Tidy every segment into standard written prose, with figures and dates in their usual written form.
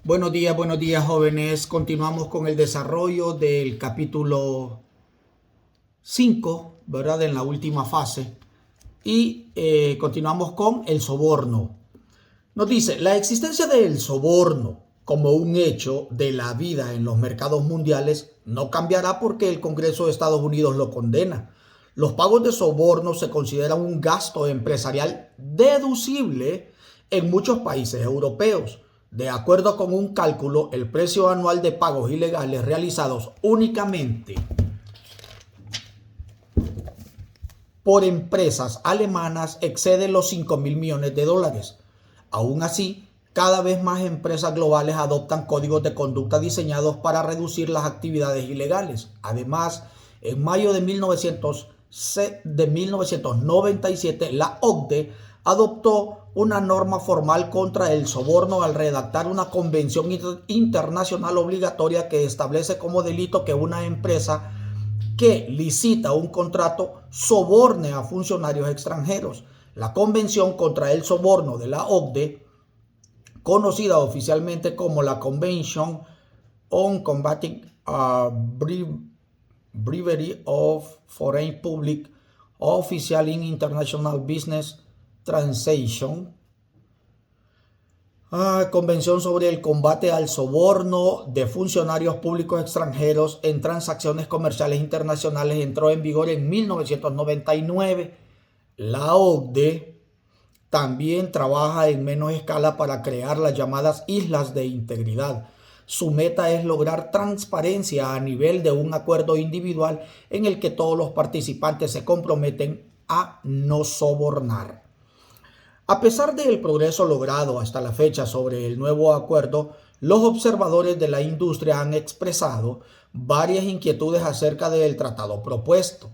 Buenos días jóvenes. Continuamos con el desarrollo del capítulo 5, ¿verdad? En la última fase. Y continuamos con el soborno. Nos dice, la existencia del soborno como un hecho de la vida en los mercados mundiales no cambiará porque el Congreso de Estados Unidos lo condena. Los pagos de soborno se consideran un gasto empresarial deducible en muchos países europeos. De acuerdo con un cálculo, el precio anual de pagos ilegales realizados únicamente por empresas alemanas excede los 5.000 millones de dólares. Aún así, cada vez más empresas globales adoptan códigos de conducta diseñados para reducir las actividades ilegales. Además, en mayo de 1997, la OCDE adoptó una norma formal contra el soborno al redactar una convención internacional obligatoria que establece como delito que una empresa que licita un contrato soborne a funcionarios extranjeros. La Convención contra el Soborno de la OCDE, conocida oficialmente como la Convention on Combating Bribery of Foreign Public Officials in International Business Transactions, Convención sobre el combate al soborno de funcionarios públicos extranjeros en transacciones comerciales internacionales, entró en vigor en 1999. La OCDE también trabaja en menos escala para crear las llamadas islas de integridad. Su meta es lograr transparencia a nivel de un acuerdo individual en el que todos los participantes se comprometen a no sobornar. A pesar del progreso logrado hasta la fecha sobre el nuevo acuerdo, los observadores de la industria han expresado varias inquietudes acerca del tratado propuesto.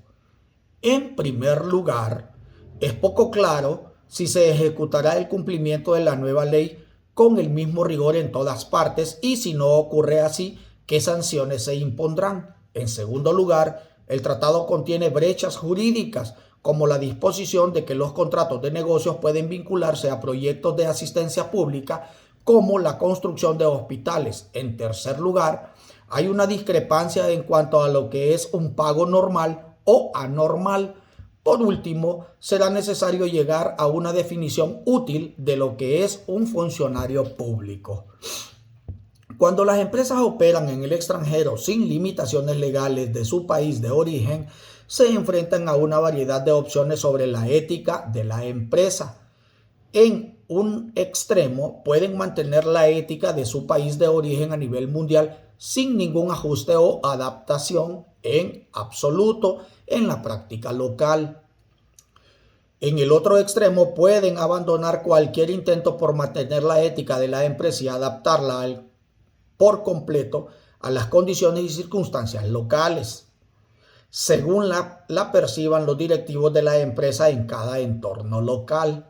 En primer lugar, es poco claro si se ejecutará el cumplimiento de la nueva ley con el mismo rigor en todas partes y si no ocurre así, ¿qué sanciones se impondrán? En segundo lugar, el tratado contiene brechas jurídicas como la disposición de que los contratos de negocios pueden vincularse a proyectos de asistencia pública como la construcción de hospitales. En tercer lugar, hay una discrepancia en cuanto a lo que es un pago normal o anormal. Por último, será necesario llegar a una definición útil de lo que es un funcionario público. Cuando las empresas operan en el extranjero sin limitaciones legales de su país de origen, se enfrentan a una variedad de opciones sobre la ética de la empresa. En un extremo, pueden mantener la ética de su país de origen a nivel mundial sin ningún ajuste o adaptación en absoluto en la práctica local. En el otro extremo, pueden abandonar cualquier intento por mantener la ética de la empresa y adaptarla por completo a las condiciones y circunstancias locales, según la perciban los directivos de la empresa en cada entorno local.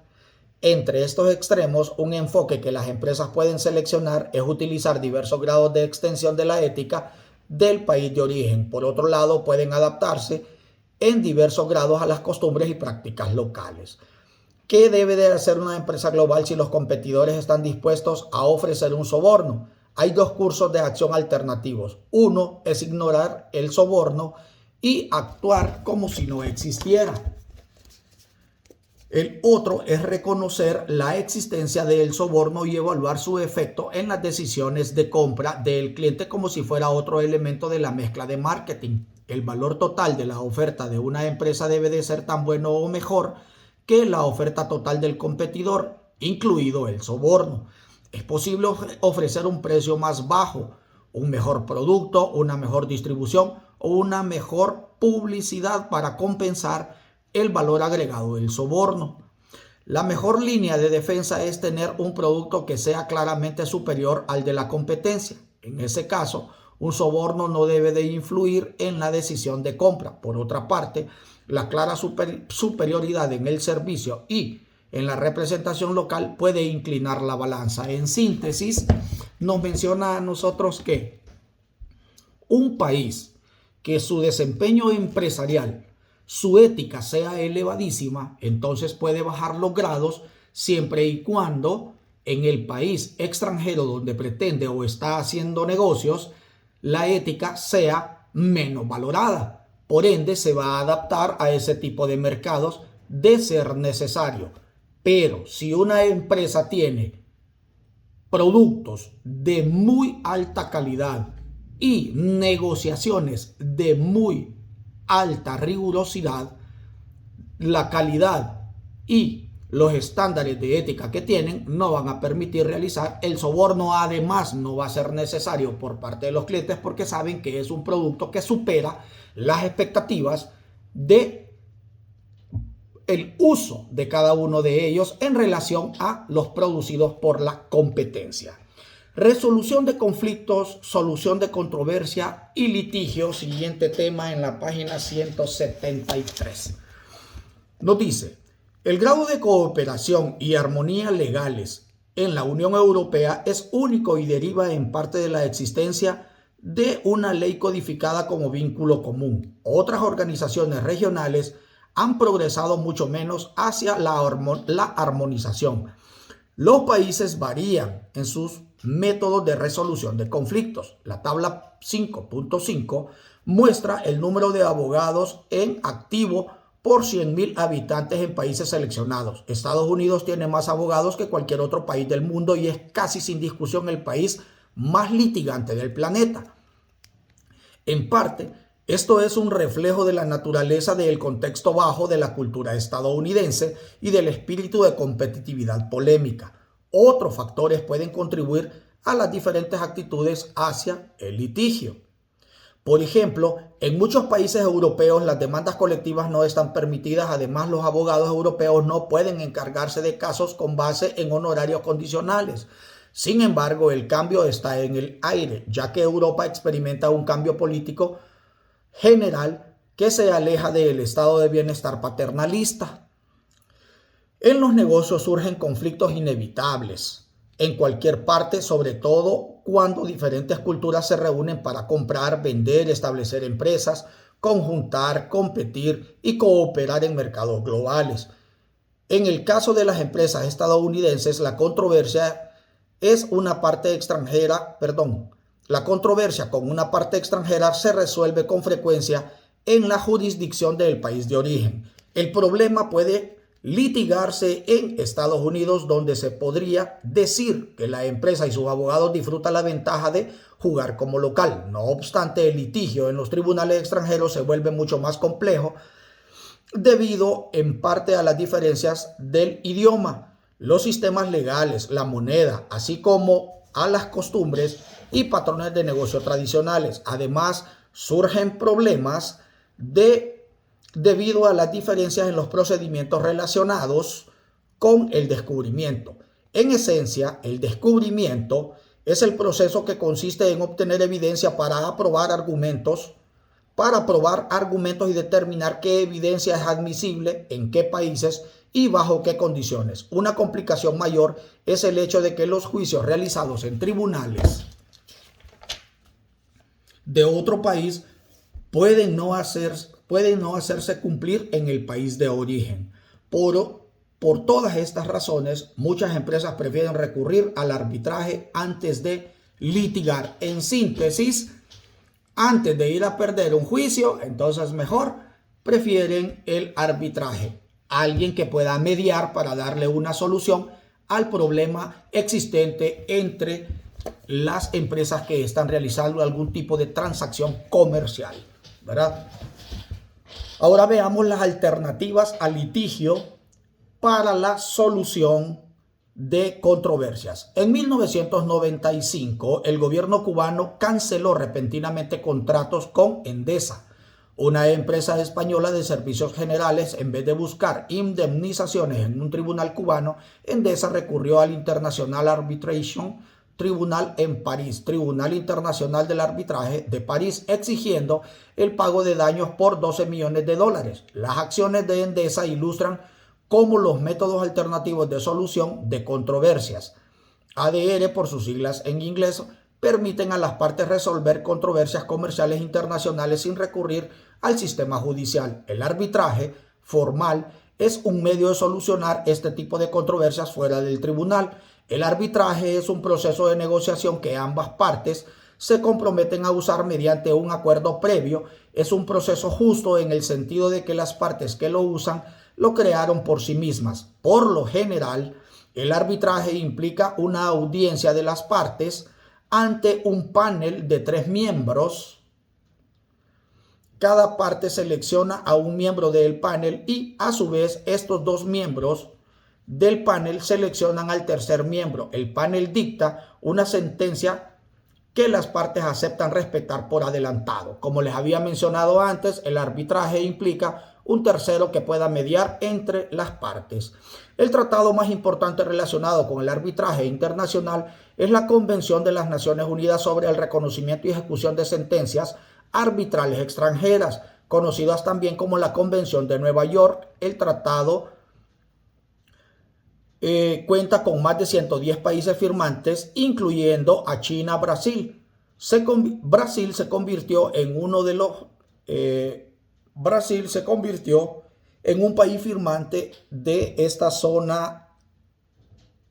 Entre estos extremos, un enfoque que las empresas pueden seleccionar es utilizar diversos grados de extensión de la ética del país de origen. Por otro lado, pueden adaptarse en diversos grados a las costumbres y prácticas locales. ¿Qué debe de hacer una empresa global si los competidores están dispuestos a ofrecer un soborno? Hay dos cursos de acción alternativos. Uno es ignorar el soborno y actuar como si no existiera. El otro es reconocer la existencia del soborno y evaluar su efecto en las decisiones de compra del cliente como si fuera otro elemento de la mezcla de marketing. El valor total de la oferta de una empresa debe de ser tan bueno o mejor que la oferta total del competidor, incluido el soborno. Es posible ofrecer un precio más bajo, un mejor producto, una mejor distribución o una mejor publicidad para compensar el valor agregado del soborno. La mejor línea de defensa es tener un producto que sea claramente superior al de la competencia. En ese caso, un soborno no debe de influir en la decisión de compra. Por otra parte, la clara superioridad en el servicio y en la representación local puede inclinar la balanza. En síntesis, nos menciona a nosotros que un país que su desempeño empresarial, su ética sea elevadísima, entonces puede bajar los grados siempre y cuando en el país extranjero donde pretende o está haciendo negocios, la ética sea menos valorada. Por ende, se va a adaptar a ese tipo de mercados de ser necesario. Pero si una empresa tiene productos de muy alta calidad y negociaciones de muy alta rigurosidad, la calidad y los estándares de ética que tienen no van a permitir realizar el soborno. Además, no va a ser necesario por parte de los clientes porque saben que es un producto que supera las expectativas de el uso de cada uno de ellos en relación a los producidos por la competencia. Resolución de conflictos, solución de controversia y litigio. Siguiente tema en la página 173. Nos dice: el grado de cooperación y armonía legales en la Unión Europea es único y deriva en parte de la existencia de una ley codificada como vínculo común. Otras organizaciones regionales han progresado mucho menos hacia la armonización. Los países varían en sus métodos de resolución de conflictos. La tabla 5.5 muestra el número de abogados en activo por 100.000 habitantes en países seleccionados. Estados Unidos tiene más abogados que cualquier otro país del mundo y es casi sin discusión el país más litigante del planeta. En parte, esto es un reflejo de la naturaleza del contexto bajo de la cultura estadounidense y del espíritu de competitividad polémica. Otros factores pueden contribuir a las diferentes actitudes hacia el litigio. Por ejemplo, en muchos países europeos las demandas colectivas no están permitidas. Además, los abogados europeos no pueden encargarse de casos con base en honorarios condicionales. Sin embargo, el cambio está en el aire, ya que Europa experimenta un cambio político general que se aleja del estado de bienestar paternalista. En los negocios surgen conflictos inevitables en cualquier parte, sobre todo cuando diferentes culturas se reúnen para comprar, vender, establecer empresas, conjuntar, competir y cooperar en mercados globales. En el caso de las empresas estadounidenses, la controversia con una parte extranjera se resuelve con frecuencia en la jurisdicción del país de origen. El problema puede litigarse en Estados Unidos, donde se podría decir que la empresa y sus abogados disfrutan la ventaja de jugar como local. No obstante, el litigio en los tribunales extranjeros se vuelve mucho más complejo debido en parte a las diferencias del idioma, los sistemas legales, la moneda, así como a las costumbres y patrones de negocio tradicionales. Además, surgen problemas debido a las diferencias en los procedimientos relacionados con el descubrimiento. En esencia, el descubrimiento es el proceso que consiste en obtener evidencia para probar argumentos y determinar qué evidencia es admisible, en qué países y bajo qué condiciones. Una complicación mayor es el hecho de que los juicios realizados en tribunales de otro país pueden no hacerse cumplir en el país de origen. Por todas estas razones, muchas empresas prefieren recurrir al arbitraje antes de litigar. En síntesis, antes de ir a perder un juicio, entonces mejor prefieren el arbitraje. Alguien que pueda mediar para darle una solución al problema existente entre las empresas que están realizando algún tipo de transacción comercial, ¿verdad? Ahora veamos las alternativas al litigio para la solución de controversias. En 1995, el gobierno cubano canceló repentinamente contratos con Endesa, una empresa española de servicios generales. En vez de buscar indemnizaciones en un tribunal cubano, Endesa recurrió al International Arbitration Tribunal en París, Tribunal Internacional del Arbitraje de París, exigiendo el pago de daños por $12 millones. Las acciones de Endesa ilustran cómo los métodos alternativos de solución de controversias, ADR por sus siglas en inglés, permiten a las partes resolver controversias comerciales internacionales sin recurrir al sistema judicial. El arbitraje formal es un medio de solucionar este tipo de controversias fuera del tribunal. El arbitraje es un proceso de negociación que ambas partes se comprometen a usar mediante un acuerdo previo. Es un proceso justo en el sentido de que las partes que lo usan lo crearon por sí mismas. Por lo general, el arbitraje implica una audiencia de las partes ante un panel de 3 miembros. Cada parte selecciona a un miembro del panel y a su vez estos 2 miembros del panel seleccionan al tercer miembro. El panel dicta una sentencia que las partes aceptan respetar por adelantado. Como les había mencionado antes, el arbitraje implica un tercero que pueda mediar entre las partes. El tratado más importante relacionado con el arbitraje internacional es la Convención de las Naciones Unidas sobre el reconocimiento y ejecución de sentencias arbitrales extranjeras, conocidas también como la Convención de Nueva York. El tratado cuenta con más de 110 países firmantes, incluyendo a China, Brasil. Brasil se convirtió en un país firmante de esta zona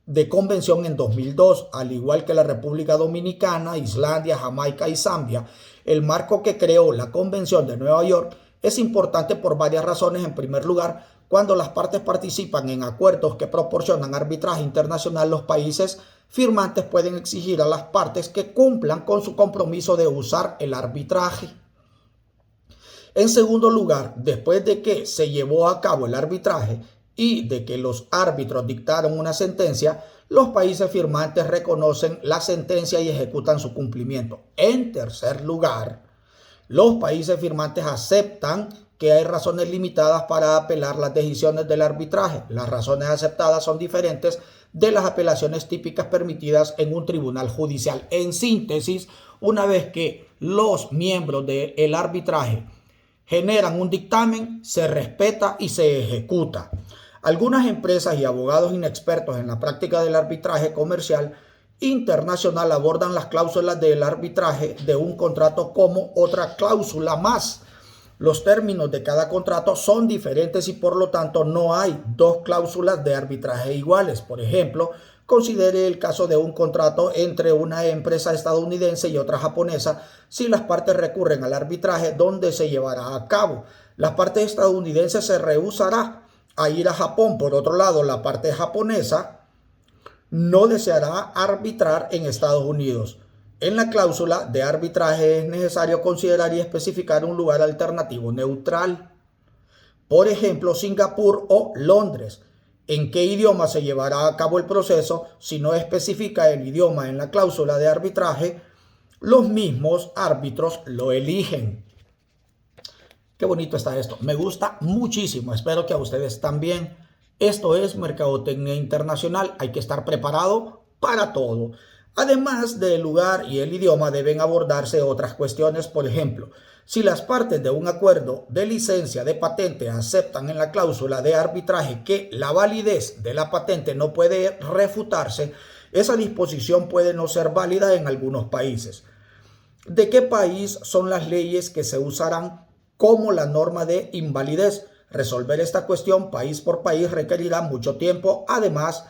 de convención en 2002, al igual que la República Dominicana, Islandia, Jamaica y Zambia. El marco que creó la Convención de Nueva York es importante por varias razones. En primer lugar, cuando las partes participan en acuerdos que proporcionan arbitraje internacional, los países firmantes pueden exigir a las partes que cumplan con su compromiso de usar el arbitraje. En segundo lugar, después de que se llevó a cabo el arbitraje y de que los árbitros dictaron una sentencia, los países firmantes reconocen la sentencia y ejecutan su cumplimiento. En tercer lugar, los países firmantes aceptan que hay razones limitadas para apelar las decisiones del arbitraje. Las razones aceptadas son diferentes de las apelaciones típicas permitidas en un tribunal judicial. En síntesis, una vez que los miembros del arbitraje generan un dictamen, se respeta y se ejecuta. Algunas empresas y abogados inexpertos en la práctica del arbitraje comercial internacional abordan las cláusulas del arbitraje de un contrato como otra cláusula más. Los términos de cada contrato son diferentes y por lo tanto no hay 2 cláusulas de arbitraje iguales. Por ejemplo, considere el caso de un contrato entre una empresa estadounidense y otra japonesa. Si las partes recurren al arbitraje, ¿dónde se llevará a cabo? La parte estadounidense se rehusará a ir a Japón. Por otro lado, la parte japonesa no deseará arbitrar en Estados Unidos. En la cláusula de arbitraje es necesario considerar y especificar un lugar alternativo neutral. Por ejemplo, Singapur o Londres. ¿En qué idioma se llevará a cabo el proceso? Si no especifica el idioma en la cláusula de arbitraje, los mismos árbitros lo eligen. Qué bonito está esto. Me gusta muchísimo. Espero que a ustedes también. Esto es Mercadotecnia Internacional. Hay que estar preparado para todo. Además del lugar y el idioma, deben abordarse otras cuestiones. Por ejemplo, si las partes de un acuerdo de licencia de patente aceptan en la cláusula de arbitraje que la validez de la patente no puede refutarse, esa disposición puede no ser válida en algunos países. ¿De qué país son las leyes que se usarán como la norma de invalidez? Resolver esta cuestión país por país requerirá mucho tiempo. Además,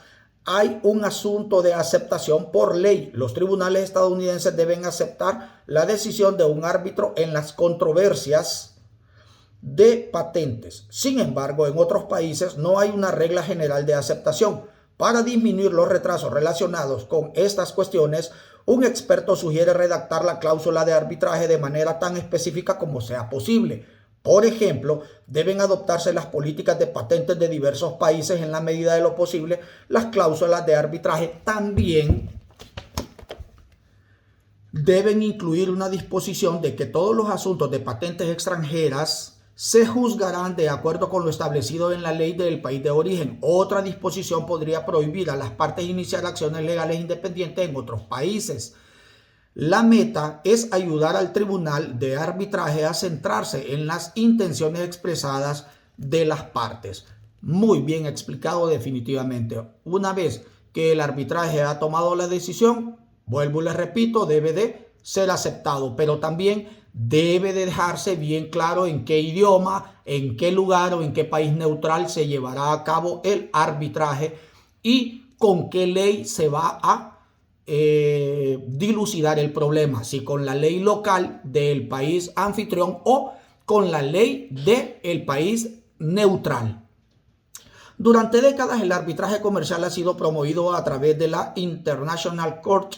hay un asunto de aceptación por ley. Los tribunales estadounidenses deben aceptar la decisión de un árbitro en las controversias de patentes. Sin embargo, en otros países no hay una regla general de aceptación. Para disminuir los retrasos relacionados con estas cuestiones, un experto sugiere redactar la cláusula de arbitraje de manera tan específica como sea posible. Por ejemplo, deben adoptarse las políticas de patentes de diversos países en la medida de lo posible. Las cláusulas de arbitraje también deben incluir una disposición de que todos los asuntos de patentes extranjeras se juzgarán de acuerdo con lo establecido en la ley del país de origen. Otra disposición podría prohibir a las partes iniciar acciones legales independientes en otros países. La meta es ayudar al tribunal de arbitraje a centrarse en las intenciones expresadas de las partes. Muy bien explicado definitivamente. Una vez que el arbitraje ha tomado la decisión, vuelvo y les repito, debe de ser aceptado, pero también debe de dejarse bien claro en qué idioma, en qué lugar o en qué país neutral se llevará a cabo el arbitraje y con qué ley se va a dilucidar el problema, si con la ley local del país anfitrión o con la ley del país neutral. Durante décadas el arbitraje comercial ha sido promovido a través de la International Court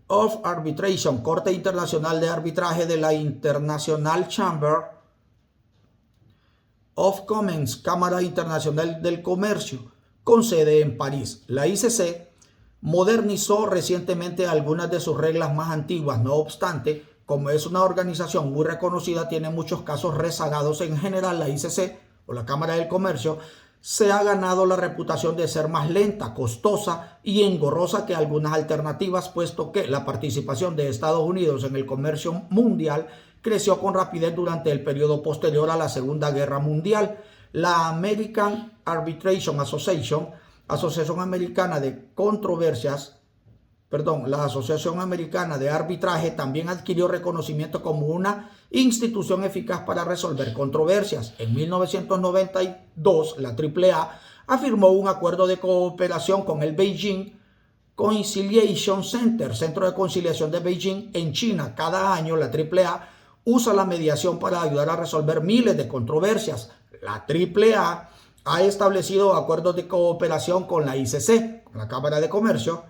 of Arbitration, Corte Internacional de Arbitraje de la International Chamber of Commerce, Cámara Internacional del Comercio, con sede en París. La ICC modernizó recientemente algunas de sus reglas más antiguas. No obstante, como es una organización muy reconocida, tiene muchos casos rezagados. En general, la ICC o la Cámara del Comercio se ha ganado la reputación de ser más lenta, costosa y engorrosa que algunas alternativas, puesto que la participación de Estados Unidos en el comercio mundial creció con rapidez durante el periodo posterior a la Segunda Guerra Mundial. La American Arbitration Association, Asociación Americana de la Asociación Americana de Arbitraje, también adquirió reconocimiento como una institución eficaz para resolver controversias. En 1992, la AAA afirmó un acuerdo de cooperación con el Beijing Conciliation Center, Centro de Conciliación de Beijing, en China. Cada año, la AAA usa la mediación para ayudar a resolver miles de controversias. La AAA ha establecido acuerdos de cooperación con la ICC, con la Cámara de Comercio.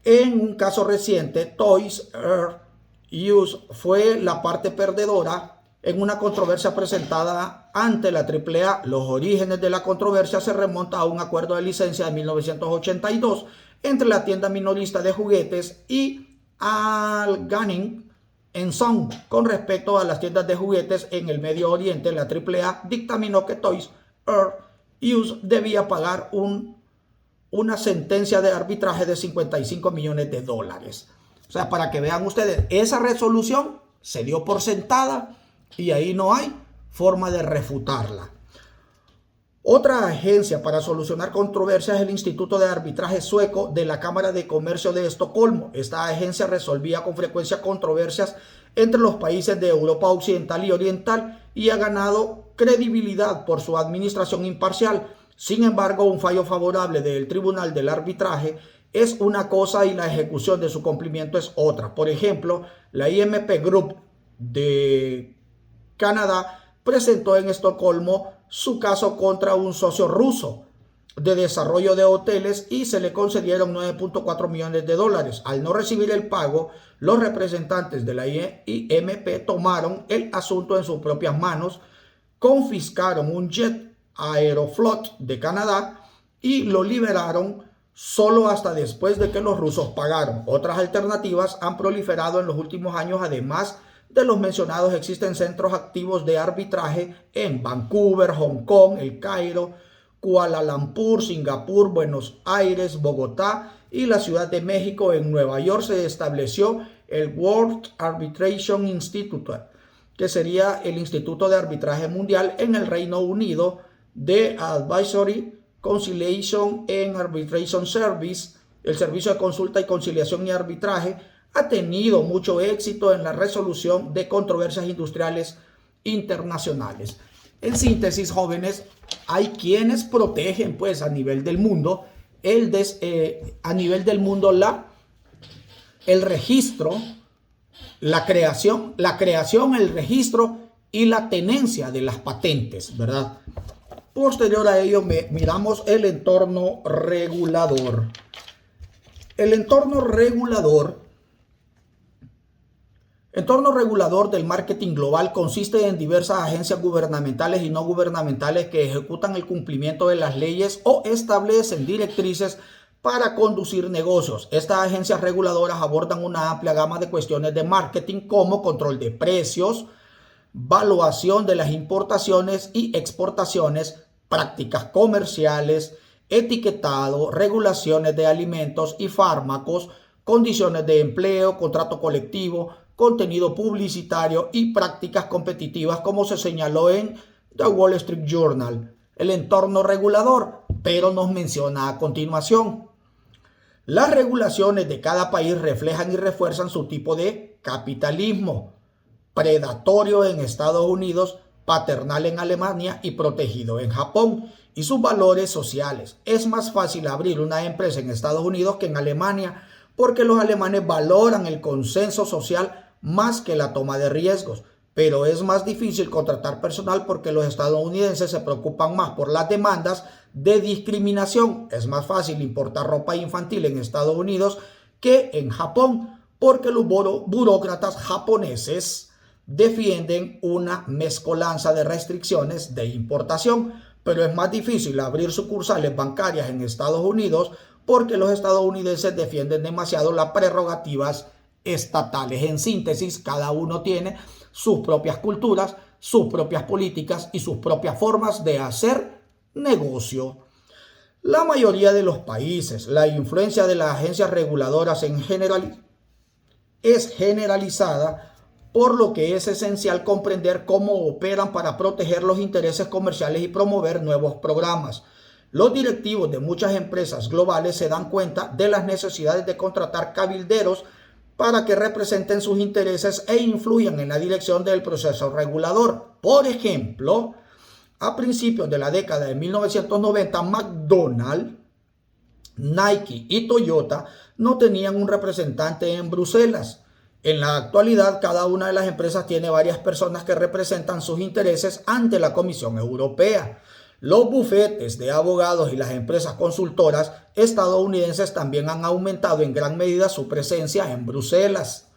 En un caso reciente, Toys R Us fue la parte perdedora en una controversia presentada ante la AAA. Los orígenes de la controversia se remontan a un acuerdo de licencia de 1982 entre la tienda minorista de juguetes y Al-Ghanim Son. Con respecto a las tiendas de juguetes en el Medio Oriente, la AAA dictaminó que Toys R Us debía pagar una sentencia de arbitraje de $55 millones. O sea, para que vean ustedes, esa resolución se dio por sentada y ahí no hay forma de refutarla. Otra agencia para solucionar controversias es el Instituto de Arbitraje Sueco de la Cámara de Comercio de Estocolmo. Esta agencia resolvía con frecuencia controversias entre los países de Europa Occidental y Oriental y ha ganado credibilidad por su administración imparcial. Sin embargo, un fallo favorable del Tribunal del Arbitraje es una cosa y la ejecución de su cumplimiento es otra. Por ejemplo, la IMP Group de Canadá presentó en Estocolmo su caso contra un socio ruso de desarrollo de hoteles y se le concedieron $9.4 millones. Al no recibir el pago, los representantes de la IMP tomaron el asunto en sus propias manos, confiscaron un jet Aeroflot de Canadá y lo liberaron solo hasta después de que los rusos pagaron. Otras alternativas han proliferado en los últimos años. Además de los mencionados, existen centros activos de arbitraje en Vancouver, Hong Kong, El Cairo, Kuala Lumpur, Singapur, Buenos Aires, Bogotá y la Ciudad de México. En Nueva York se estableció el World Arbitration Institute, que sería el Instituto de Arbitraje Mundial. En el Reino Unido, The Advisory Conciliation and Arbitration Service, el servicio de consulta y conciliación y arbitraje, ha tenido mucho éxito en la resolución de controversias industriales internacionales. En síntesis, jóvenes, hay quienes protegen pues a nivel del mundo el registro, la creación, el registro y la tenencia de las patentes, ¿verdad? Posterior a ello, miramos el entorno regulador. El entorno regulador del marketing global consiste en diversas agencias gubernamentales y no gubernamentales que ejecutan el cumplimiento de las leyes o establecen directrices para conducir negocios. Estas agencias reguladoras abordan una amplia gama de cuestiones de marketing como control de precios, valuación de las importaciones y exportaciones, prácticas comerciales, etiquetado, regulaciones de alimentos y fármacos, condiciones de empleo, contrato colectivo, contenido publicitario y prácticas competitivas, como se señaló en The Wall Street Journal. El entorno regulador, pero nos menciona a continuación. Las regulaciones de cada país reflejan y refuerzan su tipo de capitalismo: predatorio en Estados Unidos, paternal en Alemania y protegido en Japón. y sus valores sociales. Es más fácil abrir una empresa en Estados Unidos que en Alemania, porque los alemanes valoran el consenso social más que la toma de riesgos. Pero es más difícil contratar personal porque los estadounidenses se preocupan más por las demandas de discriminación. Es más fácil importar ropa infantil en Estados Unidos que en Japón, porque los burócratas japoneses defienden una mezcolanza de restricciones de importación. Pero es más difícil abrir sucursales bancarias en Estados Unidos porque los estadounidenses defienden demasiado las prerrogativas estatales. En síntesis, cada uno tiene sus propias culturas, sus propias políticas y sus propias formas de hacer negocio. La mayoría de los países, la influencia de las agencias reguladoras es generalizada, por lo que es esencial comprender cómo operan para proteger los intereses comerciales y promover nuevos programas. Los directivos de muchas empresas globales se dan cuenta de las necesidades de contratar cabilderos para que representen sus intereses e influyan en la dirección del proceso regulador. Por ejemplo, a principios de la década de 1990, McDonald's, Nike y Toyota no tenían un representante en Bruselas. En la actualidad, cada una de las empresas tiene varias personas que representan sus intereses ante la Comisión Europea. Los bufetes de abogados y las empresas consultoras estadounidenses también han aumentado en gran medida su presencia en Bruselas,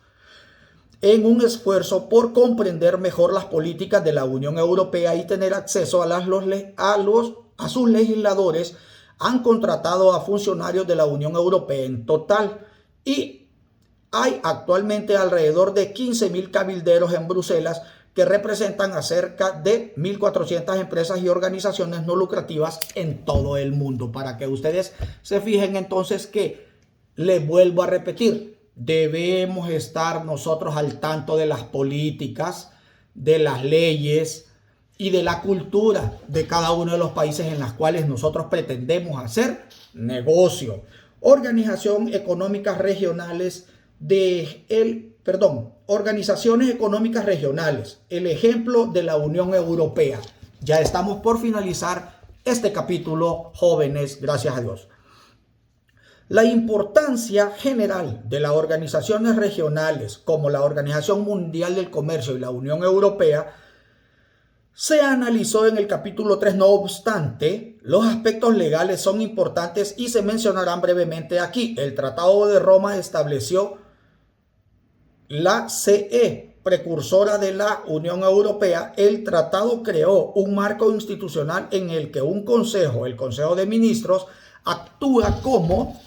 en un esfuerzo por comprender mejor las políticas de la Unión Europea y tener acceso a sus legisladores. Han contratado a funcionarios de la Unión Europea en total, y hay actualmente alrededor de 15.000 cabilderos en Bruselas que representan a cerca de 1.400 empresas y organizaciones no lucrativas en todo el mundo. Para que ustedes se fijen entonces que, les vuelvo a repetir, debemos estar nosotros al tanto de las políticas, de las leyes y de la cultura de cada uno de los países en los cuales nosotros pretendemos hacer negocio. Organizaciones económicas regionales organizaciones económicas regionales, el ejemplo de la Unión Europea. Ya estamos por finalizar este capítulo, jóvenes, gracias a Dios. La importancia general de las organizaciones regionales como la Organización Mundial del Comercio y la Unión Europea se analizó en el capítulo 3. No obstante, los aspectos legales son importantes y se mencionarán brevemente aquí. El Tratado de Roma estableció la CE, precursora de la Unión Europea. El tratado creó un marco institucional en el que un consejo, el Consejo de Ministros, actúa como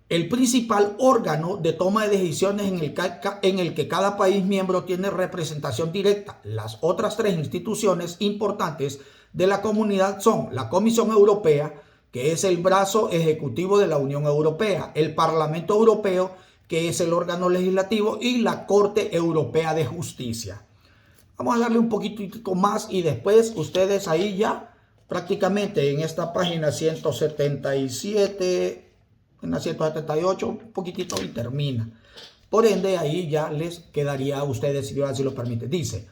el principal órgano de toma de decisiones en el que cada país miembro tiene representación directa. Las otras tres instituciones importantes de la comunidad son la Comisión Europea, que es el brazo ejecutivo de la Unión Europea, el Parlamento Europeo, que es el órgano legislativo, y la Corte Europea de Justicia. Vamos a darle un poquito más y después ustedes ahí ya prácticamente en esta página 177, en la 178, un poquitito y termina. Por ende, ahí ya les quedaría a ustedes, si Dios así lo permite. Dice: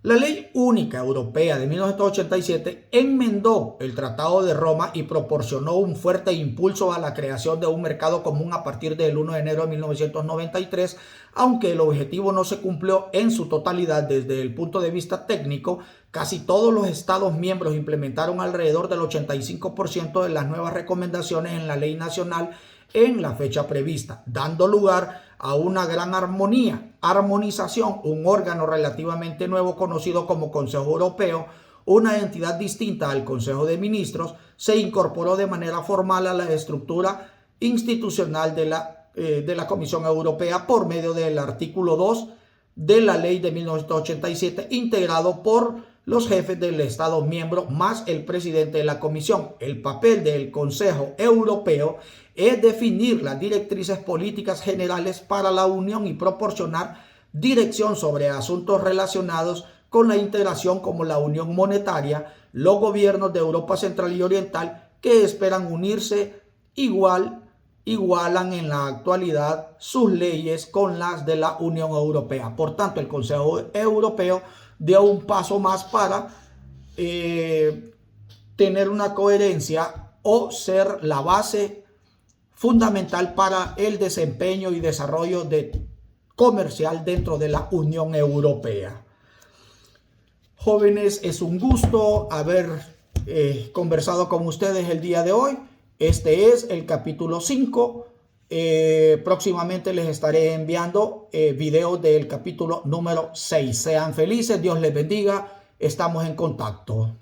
la Ley Única Europea de 1987 enmendó el Tratado de Roma y proporcionó un fuerte impulso a la creación de un mercado común a partir del 1 de enero de 1993, aunque el objetivo no se cumplió en su totalidad desde el punto de vista técnico. Casi todos los Estados miembros implementaron alrededor del 85% de las nuevas recomendaciones en la ley nacional en la fecha prevista, dando lugar a una gran armonización. Un órgano relativamente nuevo conocido como Consejo Europeo, una entidad distinta al Consejo de Ministros, se incorporó de manera formal a la estructura institucional de la Comisión Europea por medio del artículo 2 de la ley de 1987, integrado por los jefes del Estado miembro más el presidente de la Comisión. El papel del Consejo Europeo es definir las directrices políticas generales para la Unión y proporcionar dirección sobre asuntos relacionados con la integración, como la Unión Monetaria. Los gobiernos de Europa Central y Oriental que esperan unirse igualan en la actualidad sus leyes con las de la Unión Europea. Por tanto, el Consejo Europeo dio un paso más para tener una coherencia o ser la base fundamental para el desempeño y desarrollo comercial dentro de la Unión Europea. Jóvenes, es un gusto haber conversado con ustedes el día de hoy. Este es el capítulo 5. Próximamente les estaré enviando videos del capítulo número 6. Sean felices, Dios les bendiga. Estamos en contacto.